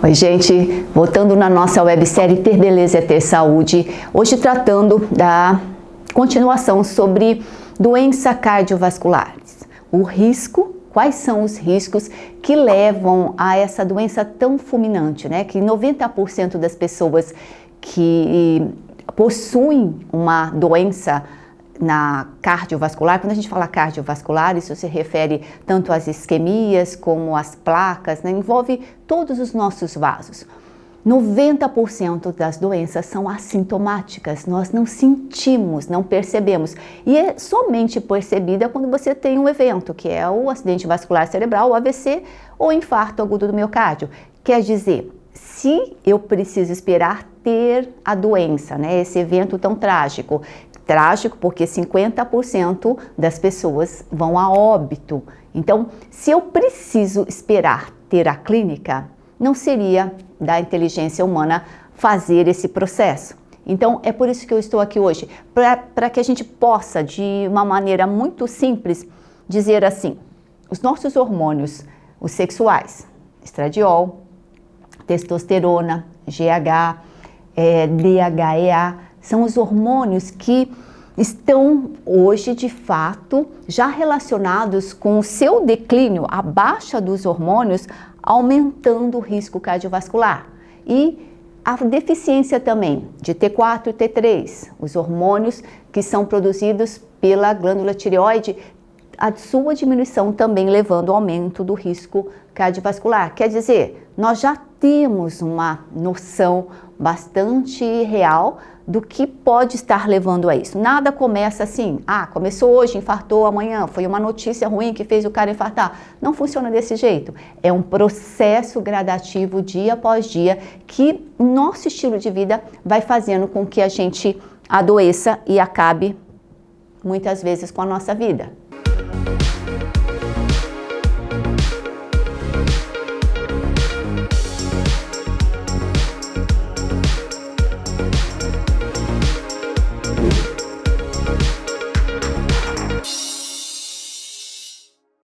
Oi gente, voltando na nossa websérie Ter Beleza é Ter Saúde, hoje tratando da continuação sobre doenças cardiovasculares. O risco, quais são os riscos que levam a essa doença tão fulminante, né? Que 90% das pessoas que possuem uma doença na cardiovascular, quando a gente fala cardiovascular, isso se refere tanto às isquemias como às placas, né? Envolve todos os nossos vasos. 90% das doenças são assintomáticas, nós não sentimos, não percebemos. E é somente percebida quando você tem um evento, que é o acidente vascular cerebral, o AVC, ou infarto agudo do miocárdio. Quer dizer, se eu preciso esperar ter a doença, né, esse evento tão trágico, porque 50% das pessoas vão a óbito. Então, se eu preciso esperar ter a clínica, não seria da inteligência humana fazer esse processo. Então, é por isso que eu estou aqui hoje, para que a gente possa, de uma maneira muito simples, dizer assim, os nossos hormônios, os sexuais, estradiol, testosterona, GH, DHEA, são os hormônios que estão hoje, de fato, já relacionados com o seu declínio, a baixa dos hormônios, aumentando o risco cardiovascular. E a deficiência também de T4 e T3, os hormônios que são produzidos pela glândula tireoide, a sua diminuição também levando ao aumento do risco cardiovascular. Quer dizer, nós já temos uma noção bastante real do que pode estar levando a isso. Nada começa assim, começou hoje, infartou amanhã, foi uma notícia ruim que fez o cara infartar. Não funciona desse jeito. É um processo gradativo, dia após dia, que o nosso estilo de vida vai fazendo com que a gente adoeça e acabe, muitas vezes, com a nossa vida.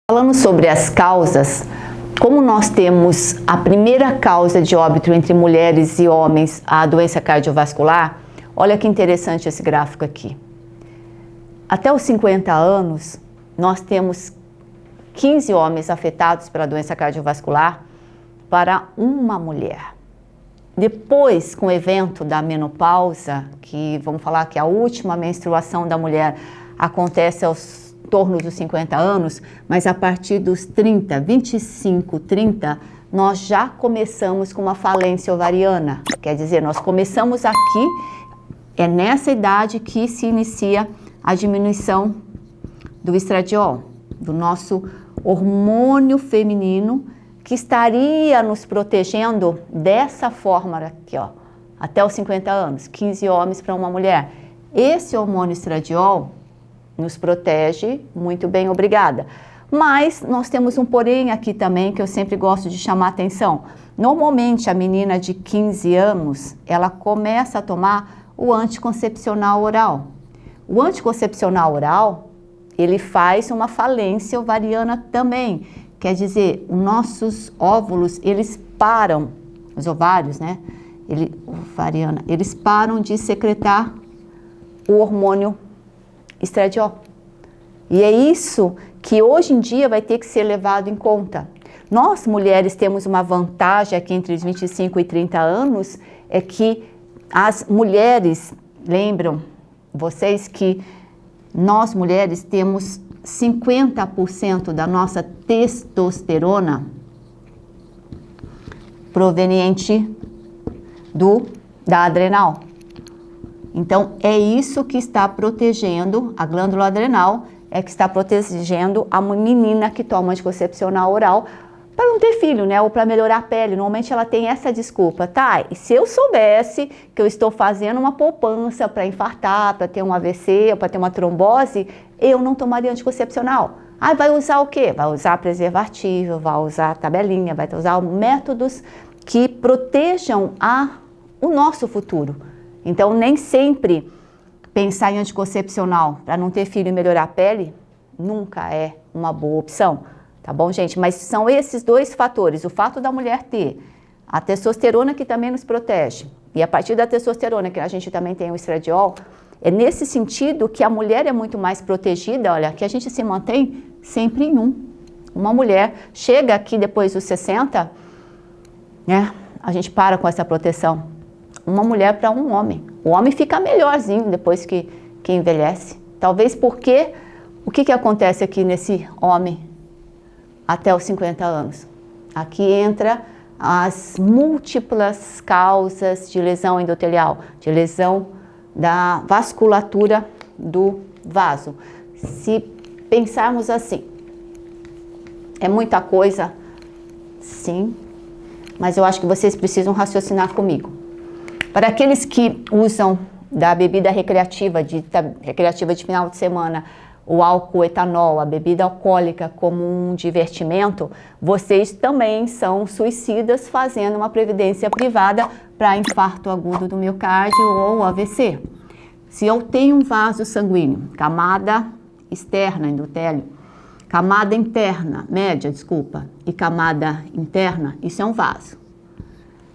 Falando sobre as causas, como nós temos a primeira causa de óbito entre mulheres e homens, a doença cardiovascular, olha que interessante esse gráfico aqui. Até os 50 anos, nós temos 15 homens afetados pela doença cardiovascular para uma mulher. Depois, com o evento da menopausa, que vamos falar que a última menstruação da mulher acontece aos torno dos 50 anos, mas a partir dos 30, 25, 30, nós já começamos com uma falência ovariana. Quer dizer, nós começamos aqui, é nessa idade que se inicia a diminuição do estradiol, do nosso hormônio feminino, que estaria nos protegendo dessa forma aqui, ó, até os 50 anos, 15 homens para uma mulher. Esse hormônio estradiol nos protege muito bem, obrigada. Mas nós temos um porém aqui também que eu sempre gosto de chamar a atenção. Normalmente a menina de 15 anos, ela começa a tomar o anticoncepcional oral. O anticoncepcional oral, ele faz uma falência ovariana também. Quer dizer, os nossos óvulos, eles param, os ovários, né? Eles param de secretar o hormônio estradiol. E é isso que hoje em dia vai ter que ser levado em conta. Nós, mulheres, temos uma vantagem aqui entre os 25 e 30 anos, é que as mulheres, lembram vocês que nós, mulheres, temos 50% da nossa testosterona proveniente da adrenal. Então, é isso que está protegendo a glândula adrenal, é que está protegendo a menina que toma anticoncepcional oral para não ter filho, né? Ou para melhorar a pele. Normalmente ela tem essa desculpa, tá? E se eu soubesse que eu estou fazendo uma poupança para infartar, para ter um AVC, ou para ter uma trombose, eu não tomaria anticoncepcional. Vai usar o quê? Vai usar preservativo, vai usar tabelinha, vai usar métodos que protejam o nosso futuro. Então, nem sempre pensar em anticoncepcional para não ter filho e melhorar a pele nunca é uma boa opção, tá bom, gente? Mas são esses dois fatores, o fato da mulher ter A testosterona que também nos protege. E a partir da testosterona, que a gente também tem o estradiol, é nesse sentido que a mulher é muito mais protegida, olha, que a gente se mantém sempre em um. Uma mulher chega aqui depois dos 60, né, a gente para com essa proteção. Uma mulher para um homem. O homem fica melhorzinho depois que envelhece. Talvez porque, o que acontece aqui nesse homem até os 50 anos? Aqui entra as múltiplas causas de lesão endotelial, de lesão da vasculatura do vaso. Se pensarmos assim, é muita coisa, sim, mas eu acho que vocês precisam raciocinar comigo. Para aqueles que usam da bebida recreativa de final de semana, o álcool etanol, a bebida alcoólica como um divertimento, vocês também são suicidas fazendo uma previdência privada para infarto agudo do miocárdio ou AVC. Se eu tenho um vaso sanguíneo, camada externa, endotélio, camada interna, média, desculpa, e camada interna, isso é um vaso.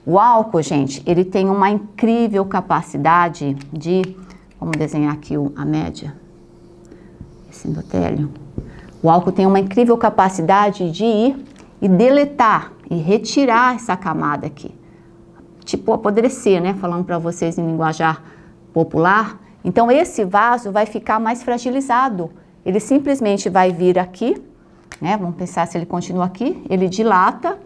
O álcool, gente, ele tem uma incrível capacidade de, vamos desenhar aqui a média, esse endotélio. O álcool tem uma incrível capacidade de ir e deletar e retirar essa camada aqui. Tipo apodrecer, né? Falando para vocês em linguajar popular. Então esse vaso vai ficar mais fragilizado. Ele simplesmente vai vir aqui, né? Vamos pensar se ele continua aqui. Ele dilata,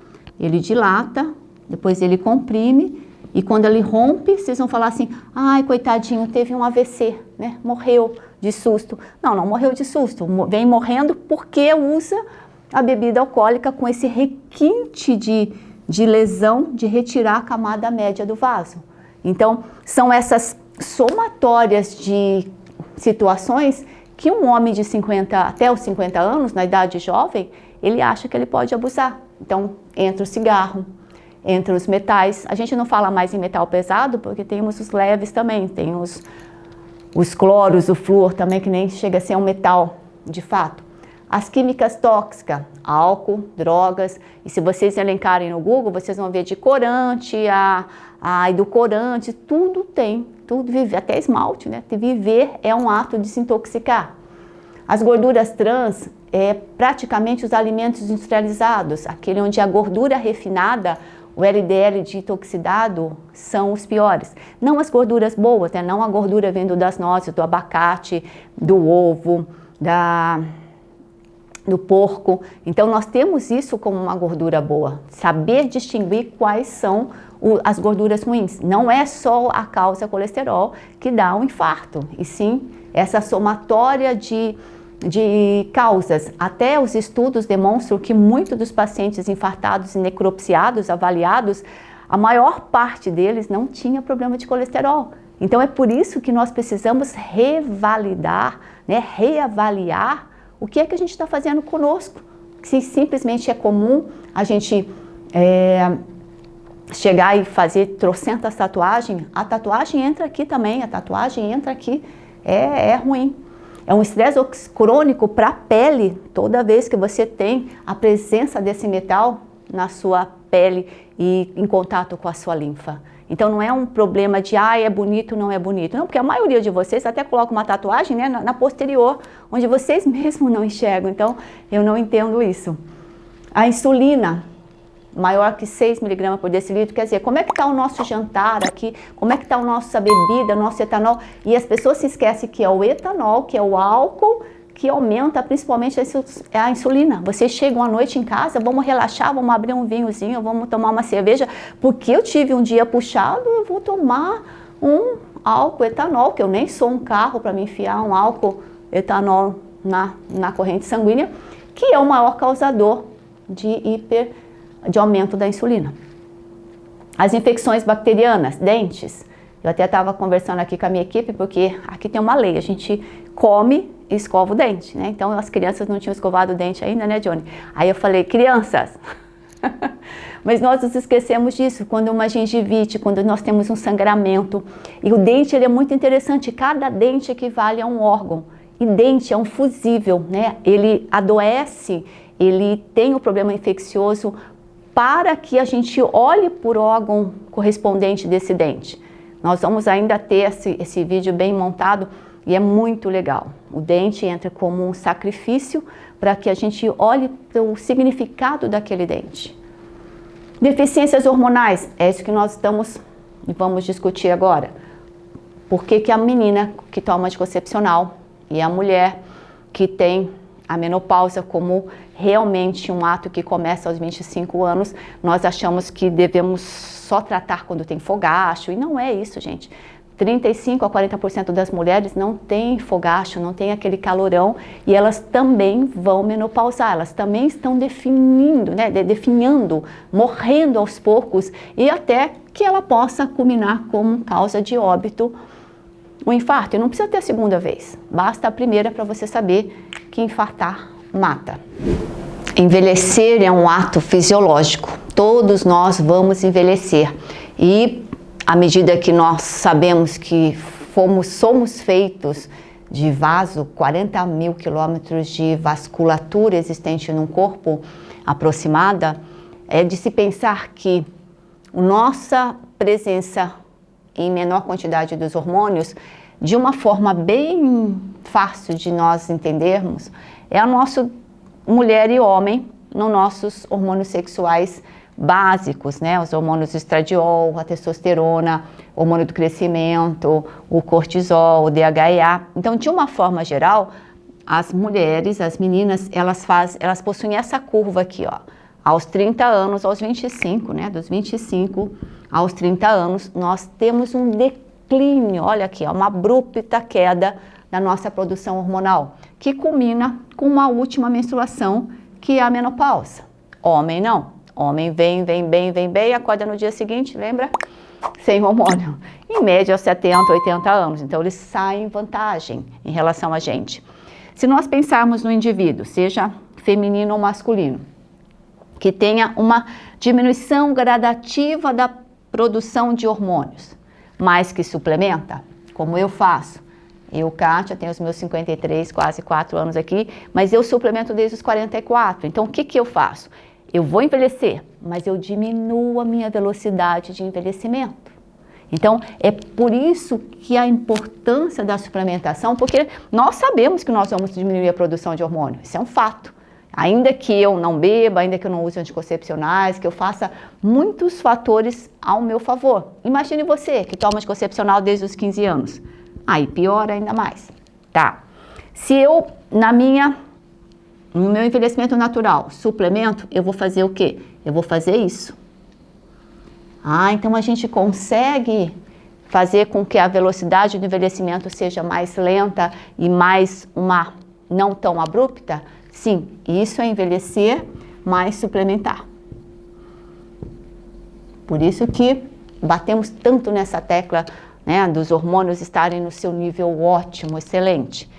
depois ele comprime. E quando ele rompe, vocês vão falar assim, ai, coitadinho, teve um AVC, né? Morreu de susto. Não morreu de susto, vem morrendo porque usa a bebida alcoólica com esse requinte de lesão, de retirar a camada média do vaso. Então, são essas somatórias de situações que um homem de 50 até os 50 anos, na idade jovem, ele acha que ele pode abusar. Então, entra o cigarro, entra os metais. A gente não fala mais em metal pesado, porque temos os leves também, tem os cloros, o flúor também, que nem chega a ser um metal, de fato. As químicas tóxicas, álcool, drogas, e se vocês elencarem no Google, vocês vão ver de corante, a edulcorante, tudo tem, tudo vive, até esmalte, né? Viver é um ato de se intoxicar. As gorduras trans é praticamente os alimentos industrializados, aquele onde a gordura refinada, o LDL ditoxidado, são os piores. Não as gorduras boas, né? Não a gordura vindo das nozes, do abacate, do ovo, do porco. Então, nós temos isso como uma gordura boa. Saber distinguir quais são as gorduras ruins. Não é só a causa colesterol que dá um infarto, e sim essa somatória de causas. Até os estudos demonstram que muitos dos pacientes infartados e necropsiados, avaliados, a maior parte deles não tinha problema de colesterol. Então é por isso que nós precisamos revalidar, né, reavaliar o que é que a gente está fazendo conosco. Se simplesmente é comum a gente chegar e fazer trocentas tatuagens, a tatuagem entra aqui também, a tatuagem entra aqui, é ruim. É um estresse crônico para a pele, toda vez que você tem a presença desse metal na sua pele e em contato com a sua linfa. Então não é um problema de, é bonito, não é bonito. Não, porque a maioria de vocês até coloca uma tatuagem, né, na posterior, onde vocês mesmos não enxergam. Então eu não entendo isso. A insulina, maior que 6 mg por decilitro, quer dizer, como é que está o nosso jantar aqui, como é que está a nossa bebida, o nosso etanol, e as pessoas se esquecem que é o etanol, que é o álcool, que aumenta principalmente a insulina. Vocês chegam à noite em casa, vamos relaxar, vamos abrir um vinhozinho, vamos tomar uma cerveja, porque eu tive um dia puxado, eu vou tomar um álcool etanol, que eu nem sou um carro para me enfiar um álcool etanol na corrente sanguínea, que é o maior causador de aumento da insulina. As infecções bacterianas, dentes. Eu até estava conversando aqui com a minha equipe, porque aqui tem uma lei, a gente come e escova o dente, né? Então as crianças não tinham escovado o dente ainda, né, Johnny? Aí eu falei, crianças, mas nós nos esquecemos disso, quando uma gengivite, quando nós temos um sangramento, e o dente ele é muito interessante, cada dente equivale a um órgão, e dente é um fusível, né? Ele adoece, ele tem o problema infeccioso para que a gente olhe por órgão correspondente desse dente. Nós vamos ainda ter esse vídeo bem montado e é muito legal. O dente entra como um sacrifício para que a gente olhe para o significado daquele dente. Deficiências hormonais, é isso que nós vamos discutir agora. Por que a menina que toma anticoncepcional e a mulher que tem a menopausa como realmente um ato que começa aos 25 anos, nós achamos que devemos só tratar quando tem fogacho, e não é isso, gente. 35 a 40% das mulheres não têm fogacho, não tem aquele calorão, e elas também vão menopausar, elas também estão definhando, morrendo aos poucos, e até que ela possa culminar como causa de óbito o infarto. E não precisa ter a segunda vez, basta a primeira para você saber que infartar mata. Envelhecer é um ato fisiológico, todos nós vamos envelhecer, e à medida que nós sabemos que somos feitos de vaso, 40 mil quilômetros de vasculatura existente num corpo aproximada, é de se pensar que nossa presença em menor quantidade dos hormônios, de uma forma bem fácil de nós entendermos, é a nossa mulher e homem nos nossos hormônios sexuais básicos, né? Os hormônios estradiol, a testosterona, o hormônio do crescimento, o cortisol, o DHEA. Então, de uma forma geral, as mulheres, as meninas, elas possuem essa curva aqui, ó. Aos 30 anos, aos 25, né? Dos 25 aos 30 anos, nós temos um declínio, olha aqui, ó, uma abrupta queda da nossa produção hormonal, que culmina com uma última menstruação, que é a menopausa. Homem não. Homem vem, acorda no dia seguinte, lembra? Sem hormônio. Em média, aos 70, 80 anos. Então, eles saem em vantagem em relação a gente. Se nós pensarmos no indivíduo, seja feminino ou masculino, que tenha uma diminuição gradativa da produção de hormônios, mas que suplementa, como eu faço. Eu, Kátia, tenho os meus 53, quase 4 anos aqui, mas eu suplemento desde os 44. Então, o que eu faço? Eu vou envelhecer, mas eu diminuo a minha velocidade de envelhecimento. Então, é por isso que a importância da suplementação, porque nós sabemos que nós vamos diminuir a produção de hormônio, isso é um fato. Ainda que eu não beba, ainda que eu não use anticoncepcionais, que eu faça muitos fatores ao meu favor. Imagine você que toma anticoncepcional desde os 15 anos. Aí piora ainda mais, tá? Se eu, no meu envelhecimento natural, suplemento, eu vou fazer o quê? Eu vou fazer isso. Então a gente consegue fazer com que a velocidade do envelhecimento seja mais lenta e mais não tão abrupta? Sim, isso é envelhecer, mas suplementar. Por isso que batemos tanto nessa tecla, né, dos hormônios estarem no seu nível ótimo, excelente.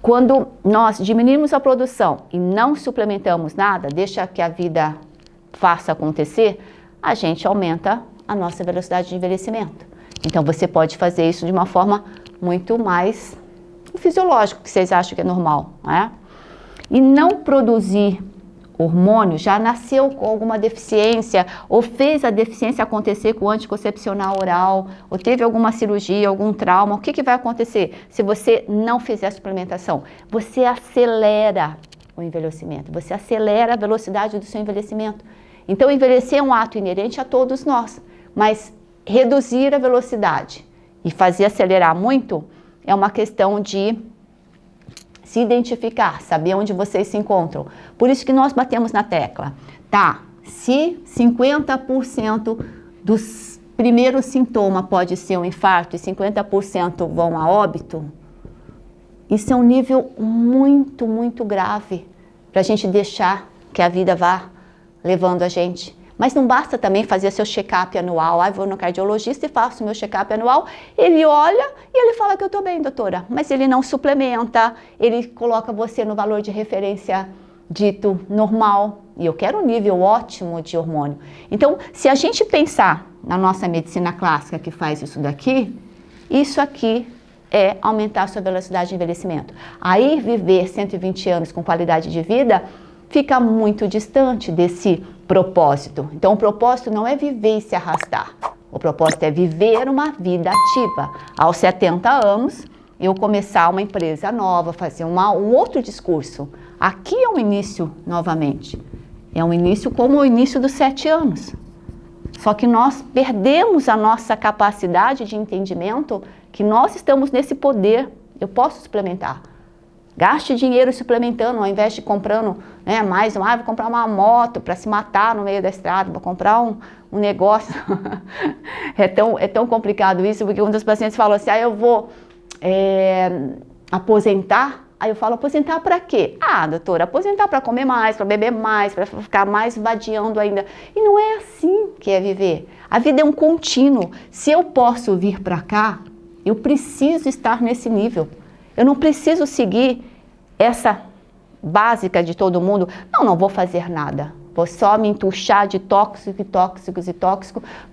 Quando nós diminuímos a produção e não suplementamos nada, deixa que a vida faça acontecer, a gente aumenta a nossa velocidade de envelhecimento. Então, você pode fazer isso de uma forma muito mais fisiológica, que vocês acham que é normal, né? E não produzir hormônio, já nasceu com alguma deficiência, ou fez a deficiência acontecer com o anticoncepcional oral, ou teve alguma cirurgia, algum trauma, o que vai acontecer se você não fizer a suplementação? Você acelera o envelhecimento, você acelera a velocidade do seu envelhecimento. Então, envelhecer é um ato inerente a todos nós, mas reduzir a velocidade e fazer acelerar muito é uma questão de se identificar, saber onde vocês se encontram. Por isso que nós batemos na tecla, tá? Se 50% dos primeiros sintomas pode ser um infarto e 50% vão a óbito, isso é um nível muito, muito grave para a gente deixar que a vida vá levando a gente. Mas não basta também fazer seu check-up anual. Vou no cardiologista e faço meu check-up anual. Ele olha e ele fala que eu estou bem, doutora. Mas ele não suplementa, ele coloca você no valor de referência dito normal. E eu quero um nível ótimo de hormônio. Então, se a gente pensar na nossa medicina clássica que faz isso aqui é aumentar a sua velocidade de envelhecimento. Aí, viver 120 anos com qualidade de vida fica muito distante desse propósito. Então, o propósito não é viver e se arrastar. O propósito é viver uma vida ativa. Aos 70 anos, eu começar uma empresa nova, fazer um outro discurso. Aqui é um início novamente. É um início como o início dos 7 anos. Só que nós perdemos a nossa capacidade de entendimento que nós estamos nesse poder. Eu posso suplementar. Gaste dinheiro suplementando, ao invés de comprando, né, vou comprar uma moto para se matar no meio da estrada, vou comprar um negócio. É tão complicado isso, porque um dos pacientes falou assim, eu vou aposentar. Aí eu falo, aposentar para quê? Doutora, aposentar para comer mais, para beber mais, para ficar mais vadiando ainda. E não é assim que é viver. A vida é um contínuo. Se eu posso vir para cá, eu preciso estar nesse nível. Eu não preciso seguir essa básica de todo mundo. Não vou fazer nada. Vou só me entuchar de tóxicos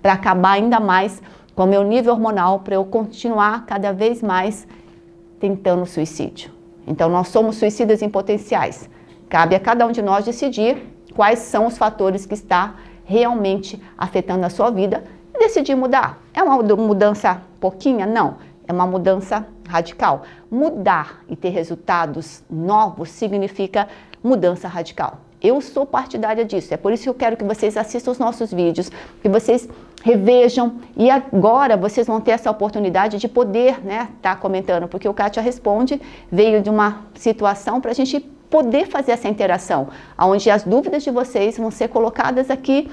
para acabar ainda mais com o meu nível hormonal, para eu continuar cada vez mais tentando suicídio. Então, nós somos suicidas em potenciais. Cabe a cada um de nós decidir quais são os fatores que está realmente afetando a sua vida e decidir mudar. É uma mudança pouquinha? Não. É uma mudança radical. Mudar e ter resultados novos significa mudança radical. Eu sou partidária disso. É por isso que eu quero que vocês assistam os nossos vídeos, que vocês revejam e agora vocês vão ter essa oportunidade de poder, tá comentando, porque o Kátia Responde veio de uma situação para a gente poder fazer essa interação, onde as dúvidas de vocês vão ser colocadas aqui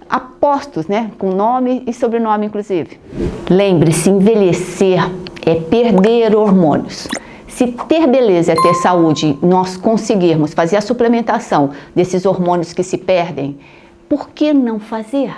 a postos, com nome e sobrenome inclusive. Lembre-se, envelhecer é perder hormônios. Se ter beleza é ter saúde, nós conseguirmos fazer a suplementação desses hormônios que se perdem, por que não fazer?